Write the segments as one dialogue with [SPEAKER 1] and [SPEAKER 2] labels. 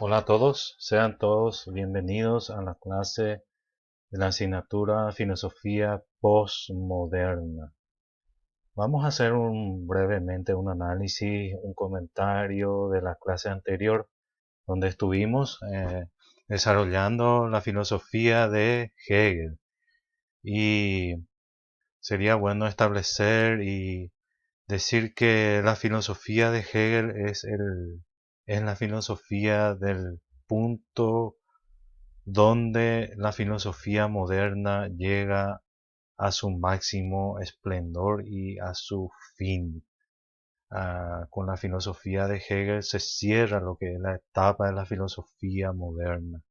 [SPEAKER 1] Hola a todos, sean todos bienvenidos a la clase de la asignatura Filosofía Postmoderna. Vamos a hacer brevemente un análisis, un comentario de la clase anterior, donde estuvimos desarrollando la filosofía de Hegel. Y sería bueno establecer y decir que la filosofía de Hegel es la filosofía del punto donde la filosofía moderna llega a su máximo esplendor y a su fin. Con la filosofía de Hegel se cierra lo que es la etapa de la filosofía moderna.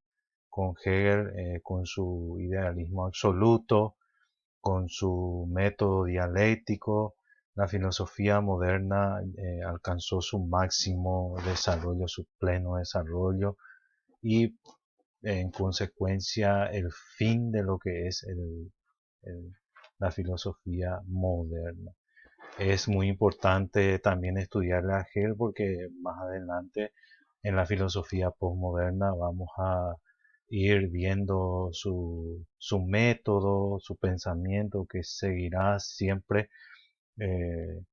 [SPEAKER 1] Con Hegel, con su idealismo absoluto, con su método dialéctico, la filosofía moderna alcanzó su máximo desarrollo, su pleno desarrollo y en consecuencia el fin de lo que es el- la filosofía moderna. Es muy importante también estudiar a Hegel porque más adelante en la filosofía postmoderna vamos a ir viendo su método, su pensamiento que seguirá siempre. eh,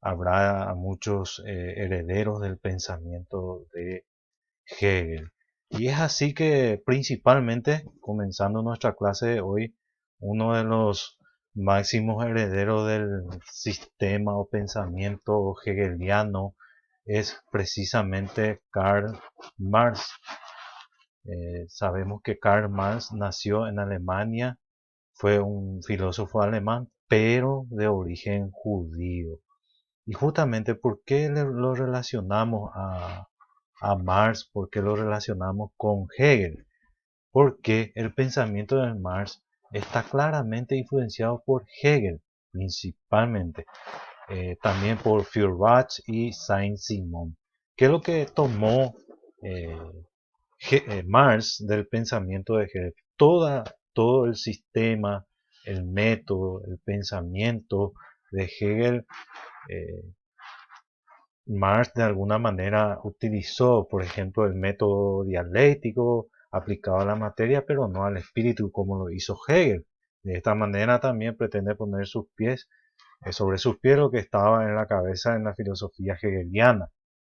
[SPEAKER 1] Habrá muchos herederos del pensamiento de Hegel. Y es así que principalmente, comenzando nuestra clase de hoy, uno de los máximos herederos del sistema o pensamiento hegeliano es precisamente Karl Marx. Sabemos que Karl Marx nació en Alemania, fue un filósofo alemán, pero de origen judío. Y justamente, ¿por qué lo relacionamos a Marx? ¿Por qué lo relacionamos con Hegel? Porque el pensamiento de Marx está claramente influenciado por Hegel, principalmente. También por Feuerbach y Saint-Simon. ¿Qué es lo que tomó eh, Marx del pensamiento de Hegel? Todo el sistema, el método, el pensamiento de Hegel. eh, Marx de alguna manera utilizó, por ejemplo, el método dialéctico aplicado a la materia, pero no al espíritu como lo hizo Hegel. De esta manera también pretende poner sus pies sobre sus pies lo que estaba en la cabeza en la filosofía hegeliana.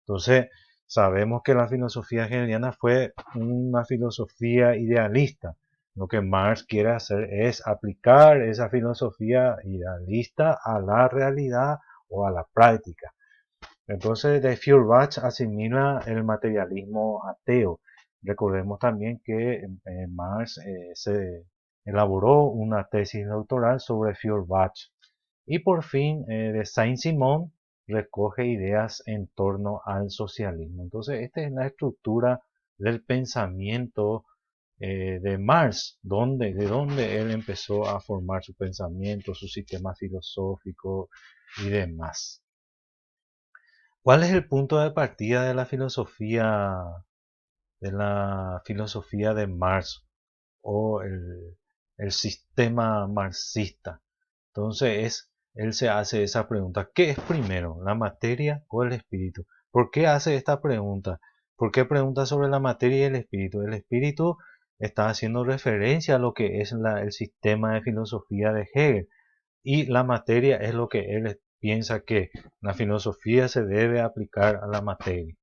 [SPEAKER 1] Entonces, sabemos que la filosofía hegeliana fue una filosofía idealista. Lo que Marx quiere hacer es aplicar esa filosofía idealista a la realidad o a la práctica. Entonces, de Feuerbach asimila el materialismo ateo. Recordemos también que Marx se elaboró una tesis doctoral sobre Feuerbach. Y por fin, de Saint-Simon recoge ideas en torno al socialismo. Entonces, esta es la estructura del pensamiento de Marx, de donde él empezó a formar su pensamiento, su sistema filosófico y demás. ¿Cuál es el punto de partida de la filosofía de Marx o el sistema marxista? Entonces él se hace esa pregunta: ¿qué es primero, la materia o el espíritu? ¿Por qué hace esta pregunta? ¿Por qué pregunta sobre la materia y el espíritu? El espíritu está haciendo referencia a lo que es el sistema de filosofía de Hegel, y la materia es lo que él piensa que la filosofía se debe aplicar a la materia.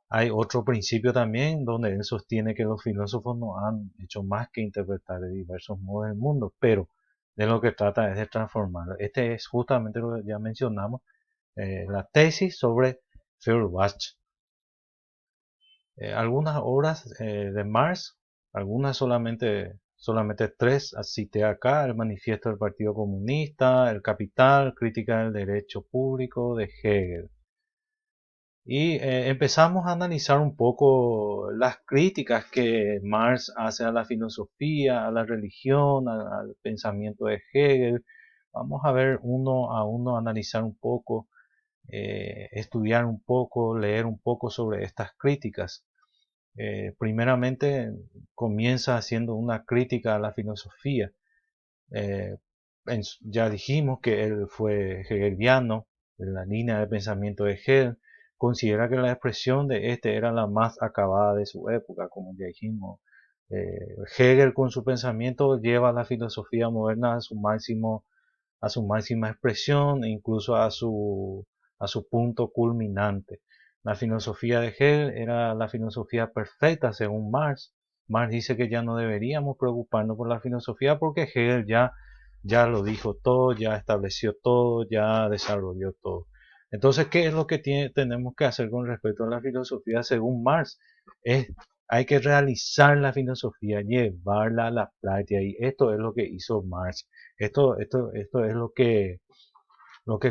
[SPEAKER 1] Hay otro principio también donde él sostiene que los filósofos no han hecho más que interpretar de diversos modos el mundo, pero de lo que trata es de transformarlo. Este es justamente lo que ya mencionamos, la tesis sobre Feuerbach. Algunas obras de Marx, algunas solamente tres cité acá: el Manifiesto del Partido Comunista, el Capital, Crítica del Derecho Público de Hegel. Y empezamos a analizar un poco las críticas que Marx hace a la filosofía, a la religión, al pensamiento de Hegel. Vamos a ver uno a uno, analizar un poco, estudiar un poco, leer un poco sobre estas críticas. Primeramente comienza haciendo una crítica a la filosofía. Eh, ya dijimos que él fue hegeliano, en la línea de pensamiento de Hegel. considera que la expresión de este era la más acabada de su época, como ya dijimos. Hegel con su pensamiento lleva la filosofía moderna a su máxima expresión e incluso a su punto culminante. La filosofía de Hegel era la filosofía perfecta según Marx. Marx dice que ya no deberíamos preocuparnos por la filosofía porque Hegel ya lo dijo todo, ya estableció todo, ya desarrolló todo. Entonces, ¿qué es lo que tenemos que hacer con respecto a la filosofía según Marx? Hay que realizar la filosofía, llevarla a la práctica, y esto es lo que hizo Marx. Esto es lo que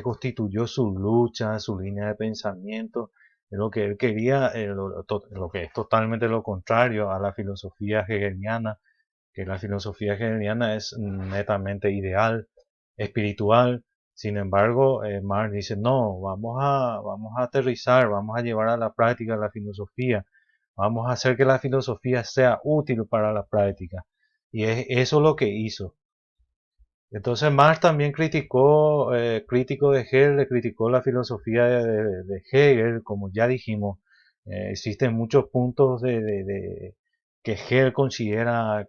[SPEAKER 1] constituyó su lucha, su línea de pensamiento, lo que él quería, lo que es totalmente lo contrario a la filosofía hegeliana, que la filosofía hegeliana es netamente ideal, espiritual. Sin embargo, Marx dice, no, vamos a aterrizar, vamos a llevar a la práctica la filosofía, vamos a hacer que la filosofía sea útil para la práctica. Y es eso lo que hizo. Entonces Marx también criticó, crítico de Hegel, le criticó la filosofía de Hegel, como ya dijimos. Existen muchos puntos que Hegel considera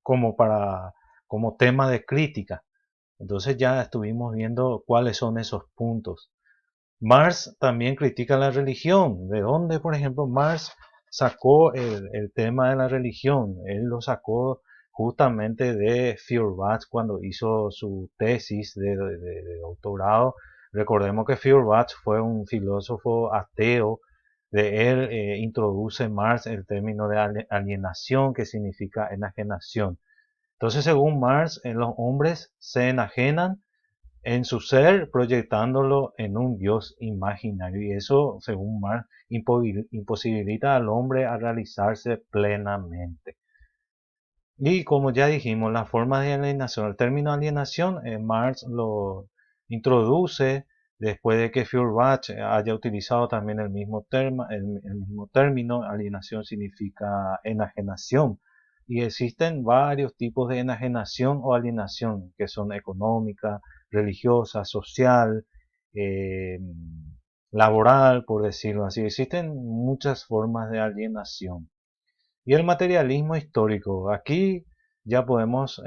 [SPEAKER 1] como como tema de crítica. Entonces ya estuvimos viendo cuáles son esos puntos. Marx también critica la religión. ¿De dónde, por ejemplo, Marx sacó el tema de la religión? Él lo sacó justamente de Feuerbach cuando hizo su tesis de doctorado. Recordemos que Feuerbach fue un filósofo ateo. De él introduce Marx el término de alienación, que significa enajenación. Entonces, según Marx, los hombres se enajenan en su ser, proyectándolo en un Dios imaginario. Y eso, según Marx, imposibilita al hombre a realizarse plenamente. Y como ya dijimos, las formas de alienación, el término alienación, Marx lo introduce después de que Feuerbach haya utilizado también el mismo término. Alienación significa enajenación. Y existen varios tipos de enajenación o alienación, que son económica, religiosa, social, eh, laboral, por decirlo así. Existen muchas formas de alienación. Y el materialismo histórico. Aquí ya podemos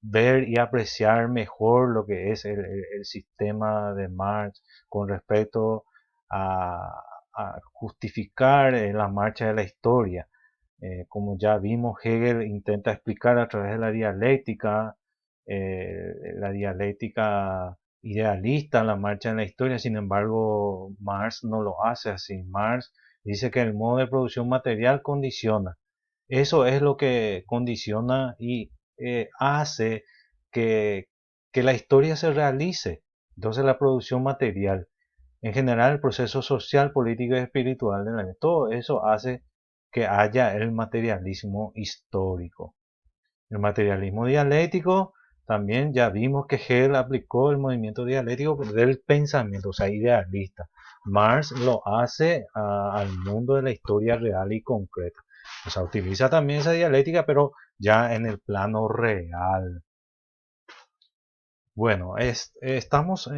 [SPEAKER 1] ver y apreciar mejor lo que es el sistema de Marx con respecto a, a justificar la marcha de la historia. Como ya vimos, Hegel intenta explicar a través de la dialéctica idealista, la marcha en la historia. Sin embargo, Marx no lo hace así. Marx dice que el modo de producción material condiciona. Eso es lo que condiciona y hace que, que la historia se realice. Entonces la producción material, en general el proceso social, político y espiritual de la vida, todo eso hace que haya el materialismo histórico. El materialismo dialéctico, también ya vimos que Hegel aplicó el movimiento dialéctico del pensamiento, o sea, idealista. Marx lo hace al mundo de la historia real y concreta. O sea, utiliza también esa dialéctica, pero ya en el plano real. Bueno, estamos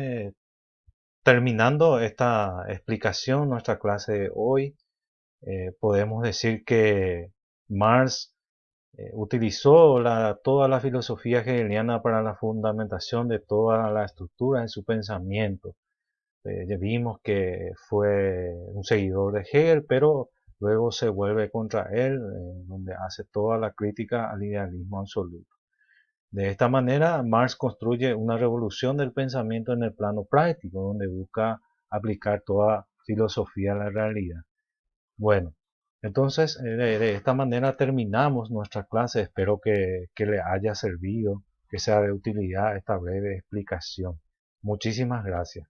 [SPEAKER 1] terminando esta explicación, nuestra clase de hoy. Podemos decir que Marx utilizó toda la filosofía hegeliana para la fundamentación de toda la estructura de su pensamiento. Ya vimos que fue un seguidor de Hegel, pero luego se vuelve contra él, donde hace toda la crítica al idealismo absoluto. De esta manera, Marx construye una revolución del pensamiento en el plano práctico, donde busca aplicar toda filosofía a la realidad. Bueno, entonces de esta manera terminamos nuestra clase. Espero que le haya servido, que sea de utilidad esta breve explicación. Muchísimas gracias.